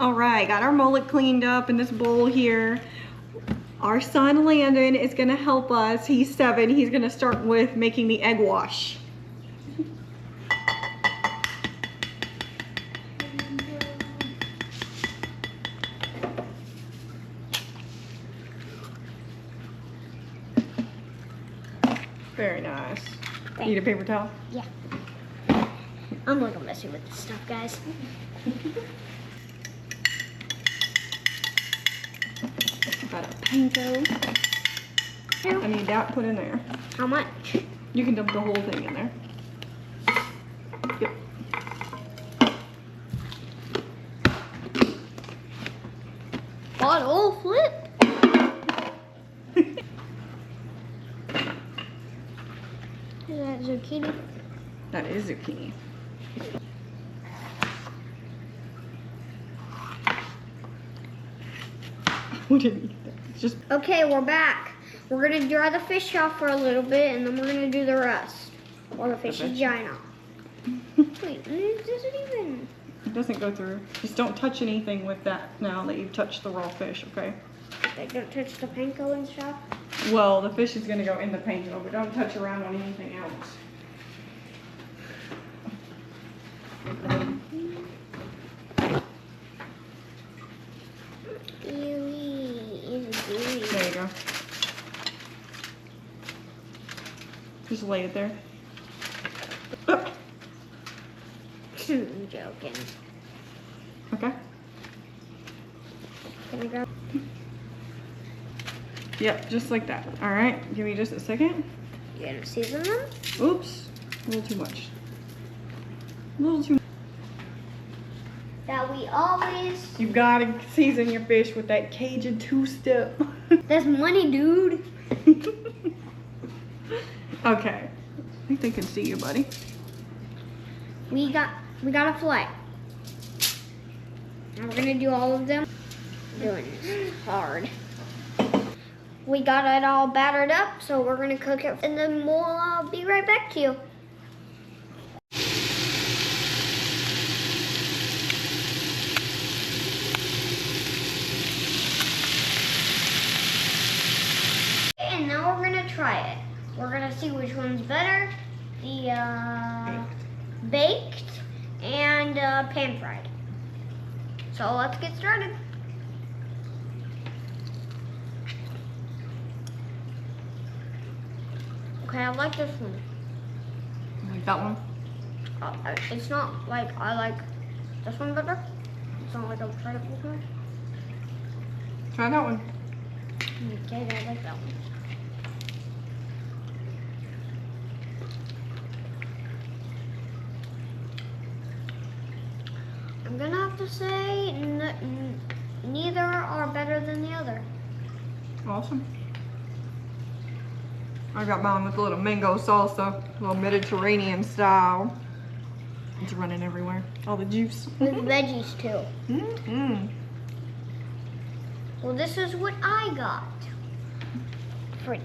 All right, got our mullet cleaned up in this bowl here. Our son Landon is gonna help us. He's 7. He's gonna start with making the egg wash. Very nice. Thanks. Need a paper towel? Yeah. I'm not gonna mess with this stuff, guys. Got a panko. I need that put in there. How much? You can dump the whole thing in there. Yep. Bottle flip. Is that zucchini? That is zucchini. We didn't eat that. It's just Okay, we're back. We're gonna dry the fish off for a little bit, and then we're gonna do the rest. Or the fish's vagina. Wait, it doesn't even. it doesn't go through. Just don't touch anything with that now that you've touched the raw fish, okay? Like, don't touch the panko and stuff. Well, the fish is gonna go in the panko, but don't touch around on anything else. There you go. Just lay it there. I'm joking. Okay. Can I grab? Yep, just like that. All right, give me just a second. You gonna season them? Oops, a little too much. A little too much. That we always. You gotta season your fish with that Cajun 2-step. That's money, dude. Okay, I think they can see you, buddy. We got a fillet. And we're gonna do all of them. Doing this hard. We got it all battered up, so we're gonna cook it, and then we'll be right back to you. And now we're gonna try it. We're gonna see which one's better. The baked and pan fried. So let's get started. Okay, I like this one. Like that one? It's not like I like this one better. It's not like I've tried it before. Try that one. Okay, I like that one. I'm gonna have to say neither are better than the other. Awesome. I got mine with a little mango salsa, a little Mediterranean style. It's running everywhere. All the juice. With veggies too. Mm-hmm. Well, this is what I got. For